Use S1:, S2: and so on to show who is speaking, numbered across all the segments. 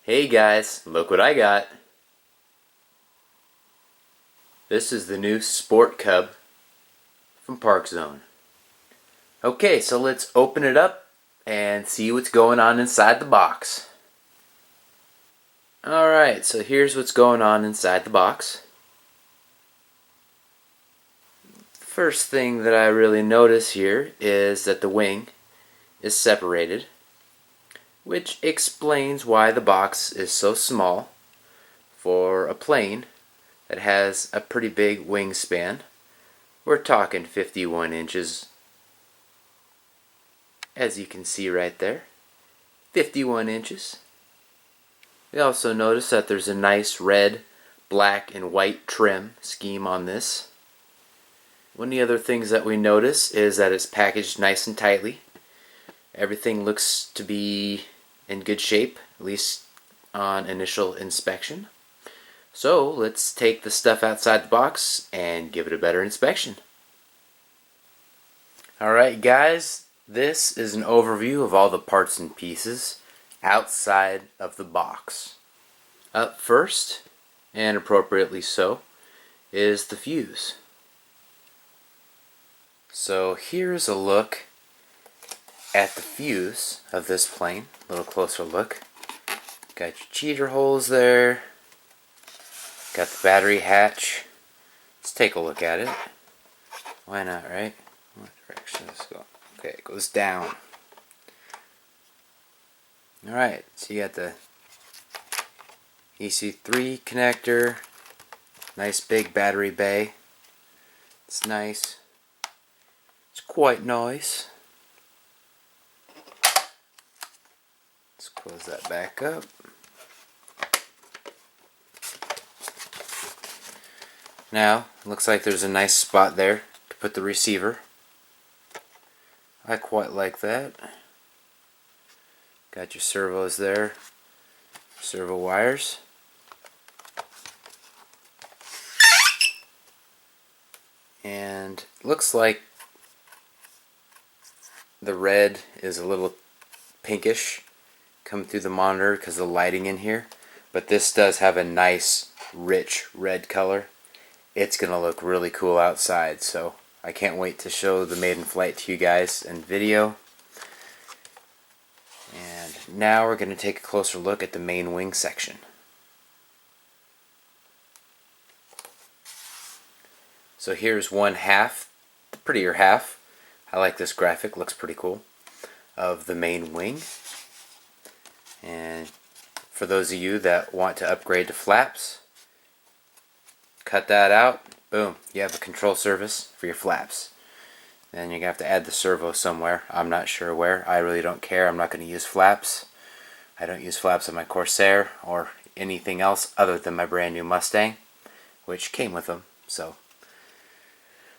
S1: Hey guys, look what I got. This is the new Sport Cub from Parkzone. Okay, so let's open it up and see what's going on inside the box. Alright, so here's what's going on inside the box. First thing that I really notice here is that the wing is separated, which explains why the box is so small for a plane that has a pretty big wingspan. We're talking 51 inches, as you can see right there. 51 inches. We also notice that there's a nice red, black, and white trim scheme on this. One of the other things that we notice is that it's packaged nice and tightly. Everything looks to be in good shape, at least on initial inspection. So let's take the stuff outside the box and give it a better inspection. Alright guys, this is an overview of all the parts and pieces outside of the box. Up first, and appropriately so, is the fuse. So here's a look at the fuse of this plane. A little closer look. Got your cheater holes there. Got the battery hatch. Let's take a look at it. Why not, right? What direction does this go? Okay, it goes down. Alright, so you got the EC3 connector. Nice big battery bay. It's nice. It's quite nice. Let's close that back up. Now, looks like there's a nice spot there to put the receiver. I quite like that. Got your servos there, servo wires. And looks like the red is a little pinkish coming through the monitor because of the lighting in here. But this does have a nice rich red color. It's going to look really cool outside, so I can't wait to show the maiden flight to you guys in video. And now we're going to take a closer look at the main wing section. So here's one half, the prettier half. I like this graphic, looks pretty cool, of the main wing. And for those of you that want to upgrade to flaps, cut that out, boom, you have a control surface for your flaps. Then you're going to have to add the servo somewhere. I'm not sure where. I really don't care. I'm not going to use flaps. I don't use flaps on my Corsair or anything else other than my brand new Mustang, which came with them. So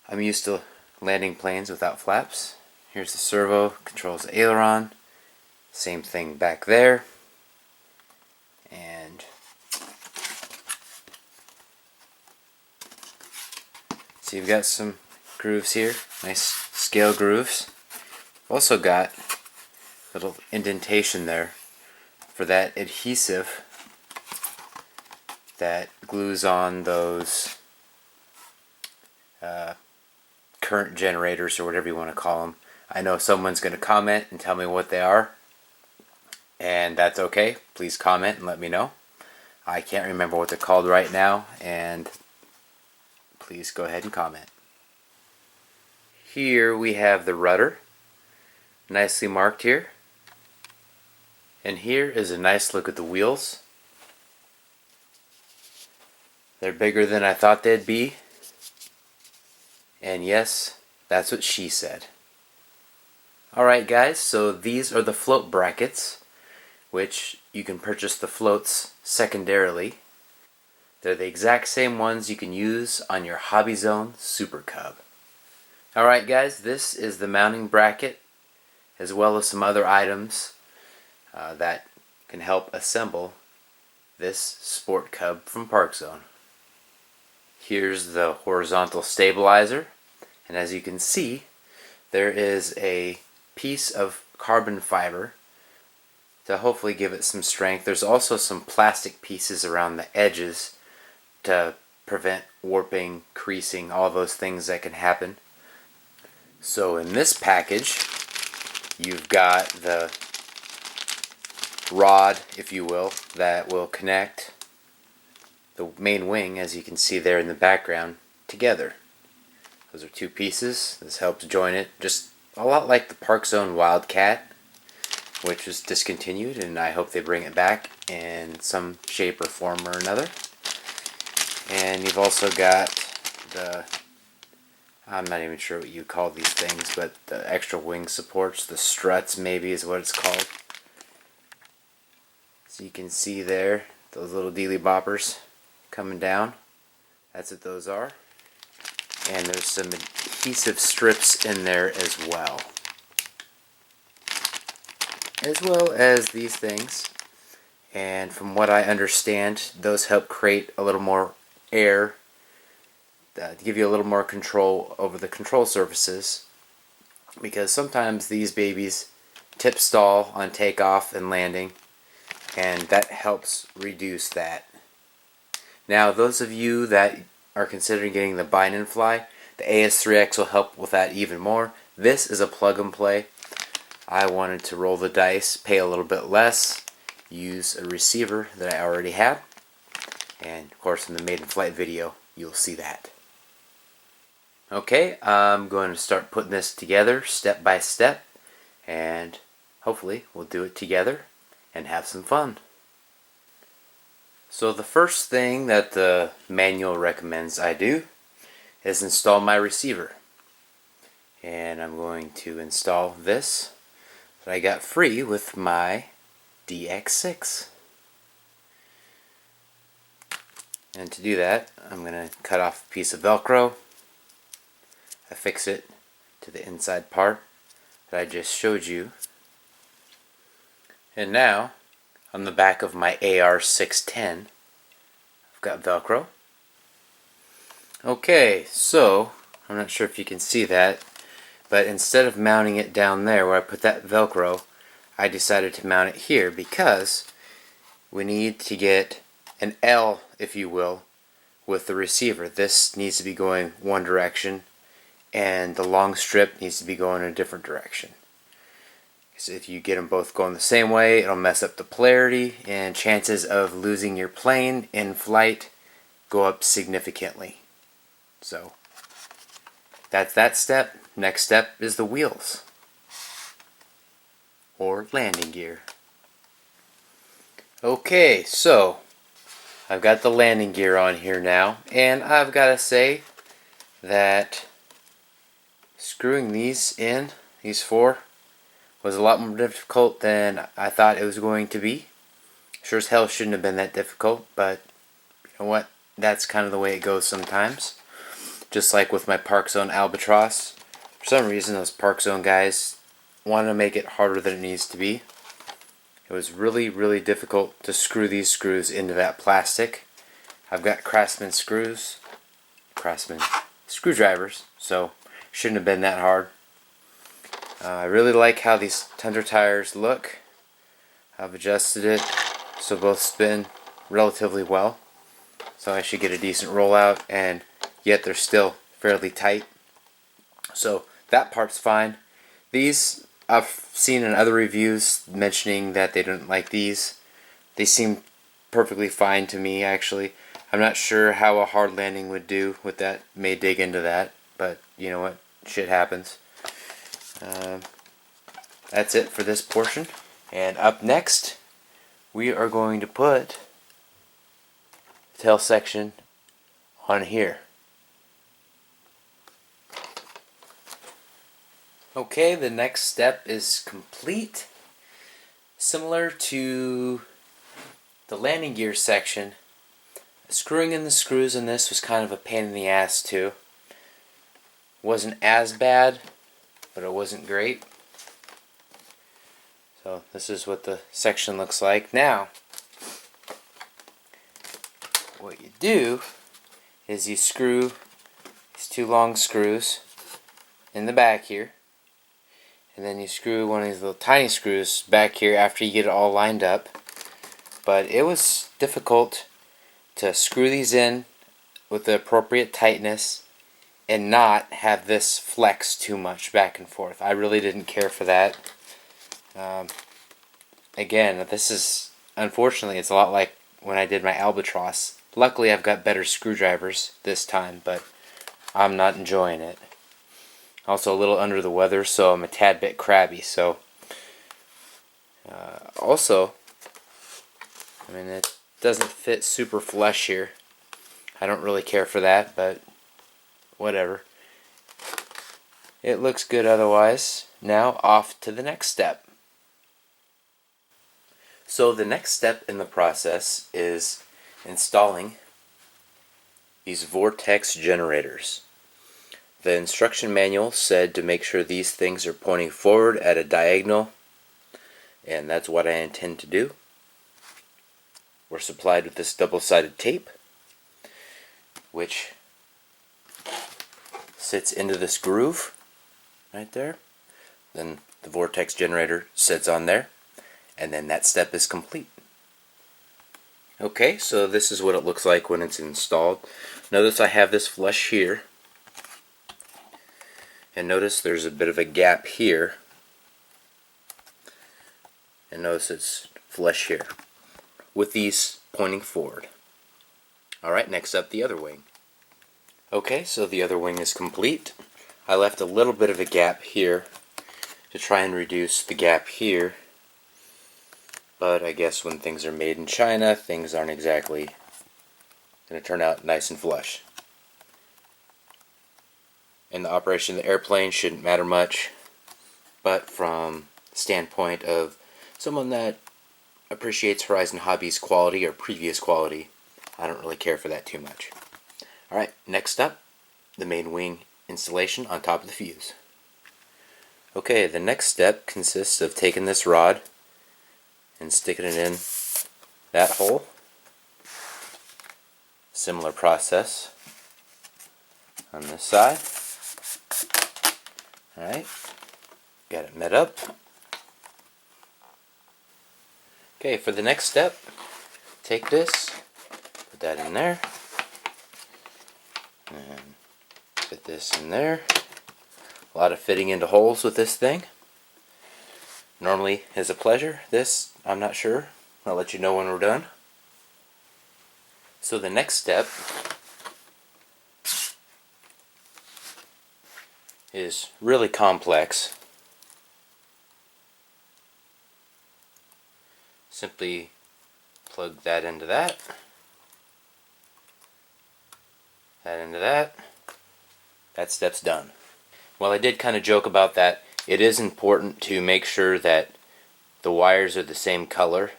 S1: I'm used to landing planes without flaps. Here's the servo, controls the aileron. Same thing back there. And so you've got some grooves here, nice scale grooves. Also got a little indentation there for that adhesive that glues on those current generators or whatever you want to call them. I know someone's going to comment and tell me what they are, and that's okay. Please comment and let me know. I can't remember what they're called right now, and please go ahead and comment. Here we have the rudder, nicely marked here. And here is a nice look at the wheels. They're bigger than I thought they'd be. And yes, that's what she said. Alright guys, so these are the float brackets, which you can purchase the floats secondarily. They're the exact same ones you can use on your Hobby Zone Super Cub. Alright guys, this is the mounting bracket, as well as some other items that can help assemble this Sport Cub from Parkzone. Here's the horizontal stabilizer, and as you can see, there is a piece of carbon fiber to hopefully give it some strength. There's also some plastic pieces around the edges to prevent warping, creasing, all those things that can happen. So in this package, you've got the rod, if you will, that will connect the main wing, as you can see there in the background, together. Those are two pieces. This helps join it, just a lot like the Parkzone Wildcat, which was discontinued, and I hope they bring it back in some shape or form or another. And you've also got the, I'm not even sure what you call these things, but the extra wing supports, the struts maybe is what it's called. So you can see there, those little dealy boppers coming down. That's what those are. And there's some adhesive strips in there as well. As well as these things. And from what I understand, those help create a little more air to give you a little more control over the control surfaces, because sometimes these babies tip stall on takeoff and landing, and that helps reduce that. Now, those of you that are considering getting the bind and fly, the AS3X will help with that even more. This is a plug and play. I wanted to roll the dice, pay a little bit less, use a receiver that I already had, and of course in the maiden flight video you'll see that. Okay, I'm going to start putting this together step by step, and hopefully we'll do it together and have some fun. So the first thing that the manual recommends I do is install my receiver. And I'm going to install this that I got free with my DX6. And to do that, I'm going to cut off a piece of Velcro, affix it to the inside part that I just showed you. And now, on the back of my AR610, I've got Velcro. Okay, so, I'm not sure if you can see that, but instead of mounting it down there where I put that Velcro, I decided to mount it here because we need to get an L, if you will, with the receiver. This needs to be going one direction, and the long strip needs to be going in a different direction. So if you get them both going the same way, it'll mess up the polarity, and chances of losing your plane in flight go up significantly. So that's that step. Next step is the wheels, or landing gear. Okay, so I've got the landing gear on here now, and I've got to say that screwing these in, these four, was a lot more difficult than I thought it was going to be. Sure as hell shouldn't have been that difficult, but you know what? That's kind of the way it goes sometimes. Just like with my Parkzone Albatross. For some reason, those Parkzone guys want to make it harder than it needs to be. It was really, really difficult to screw these screws into that plastic. I've got Craftsman screwdrivers, so shouldn't have been that hard. I really like how these Tundra tires look. I've adjusted it so both spin relatively well, so I should get a decent rollout, and yet they're still fairly tight. So that part's fine. These, I've seen in other reviews mentioning that they didn't like these. They seem perfectly fine to me, actually. I'm not sure how a hard landing would do with that. May dig into that, but you know what? Shit happens. That's it for this portion. And up next, we are going to put the tail section on here. Okay, the next step is complete. Similar to the landing gear section, screwing in the screws in this was kind of a pain in the ass too. Wasn't as bad, but it wasn't great. So this is what the section looks like. Now, what you do is you screw these two long screws in the back here, and then you screw one of these little tiny screws back here after you get it all lined up. But it was difficult to screw these in with the appropriate tightness and not have this flex too much back and forth. I really didn't care for that. Again, this is, unfortunately, it's a lot like when I did my Albatross. Luckily, I've got better screwdrivers this time, but I'm not enjoying it. Also a little under the weather, so I'm a tad bit crabby. So, also, I mean, it doesn't fit super flush here. I don't really care for that, but whatever. It looks good otherwise. Now off to the next step. So the next step in the process is installing these Vortex generators. The instruction manual said to make sure these things are pointing forward at a diagonal, and that's what I intend to do. We're supplied with this double-sided tape, which sits into this groove right there. Then the Vortex generator sits on there, and then that step is complete. Okay, so this is what it looks like when it's installed. Notice I have this flush here, and notice there's a bit of a gap here, and notice it's flush here with these pointing forward. Alright, next up, the other wing. Okay, so the other wing is complete. I left a little bit of a gap here to try and reduce the gap here, but I guess when things are made in China, things aren't exactly going to turn out nice and flush. In the operation of the airplane shouldn't matter much, but from the standpoint of someone that appreciates Horizon Hobbies quality or previous quality, I don't really care for that too much. Alright, next up, the main wing installation on top of the fuse. Okay, the next step consists of taking this rod and sticking it in that hole. Similar process on this side. Alright, got it met up. Okay, for the next step, take this, put that in there, and fit this in there. A lot of fitting into holes with this thing. Normally is a pleasure. This, I'm not sure. I'll let you know when we're done. So the next step is really complex. Simply plug that into that, that into that. That step's done. Well, I did kind of joke about that. It is important to make sure that the wires are the same color.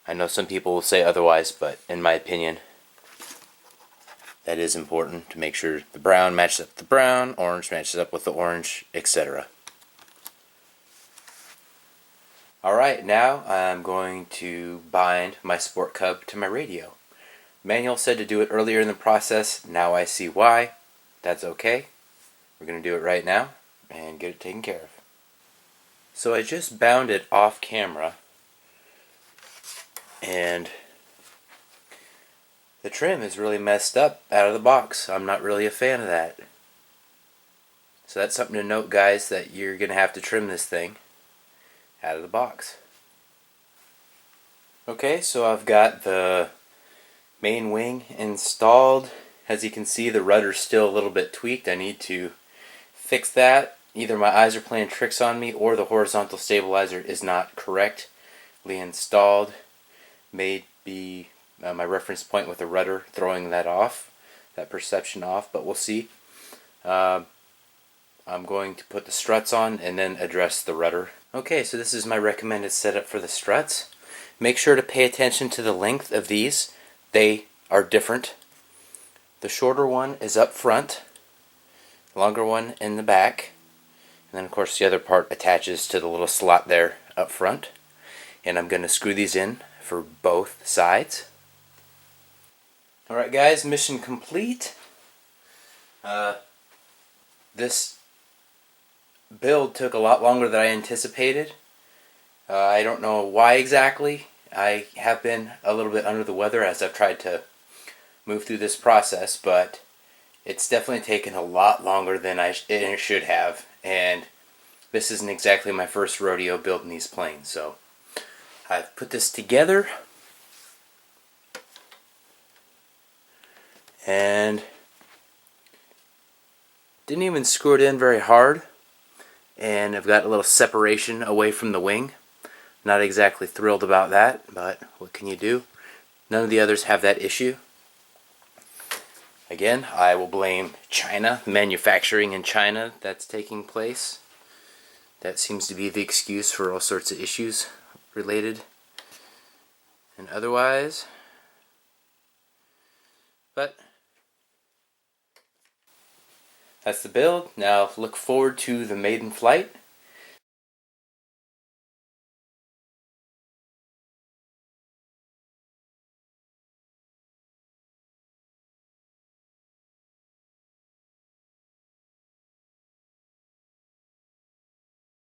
S1: I know some people will say otherwise, but in my opinion, that is important to make sure the brown matches up with the brown, orange matches up with the orange, etc. Alright, now I'm going to bind my Sport Cub to my radio. Manual said to do it earlier in the process. Now I see why. That's okay. We're going to do it right now and get it taken care of. So I just bound it off camera, and the trim is really messed up out of the box. I'm not really a fan of that. So that's something to note, guys, that you're going to have to trim this thing out of the box. Okay, so I've got the main wing installed. As you can see, the rudder's still a little bit tweaked. I need to fix that. Either my eyes are playing tricks on me or the horizontal stabilizer is not correctly installed. May be my reference point with the rudder throwing that off, that perception off, but we'll see. I'm going to put the struts on and then address the rudder. Okay, so this is my recommended setup for the struts. Make sure to pay attention to the length of these. They are different. The shorter one is up front, longer one in the back, and then of course the other part attaches to the little slot there up front. And I'm going to screw these in for both sides. Alright guys, mission complete. This build took a lot longer than I anticipated. I don't know why exactly. I have been a little bit under the weather as I've tried to move through this process, but it's definitely taken a lot longer than it should have, and this isn't exactly my first rodeo building these planes, so I've put this together, and didn't even screw it in very hard, and I've got a little separation away from the wing. Not exactly thrilled about that, but what can you do? None of the others have that issue. Again, I will blame China, manufacturing in China that's taking place. That seems to be the excuse for all sorts of issues related and otherwise. But that's the build. Now look forward to the maiden flight.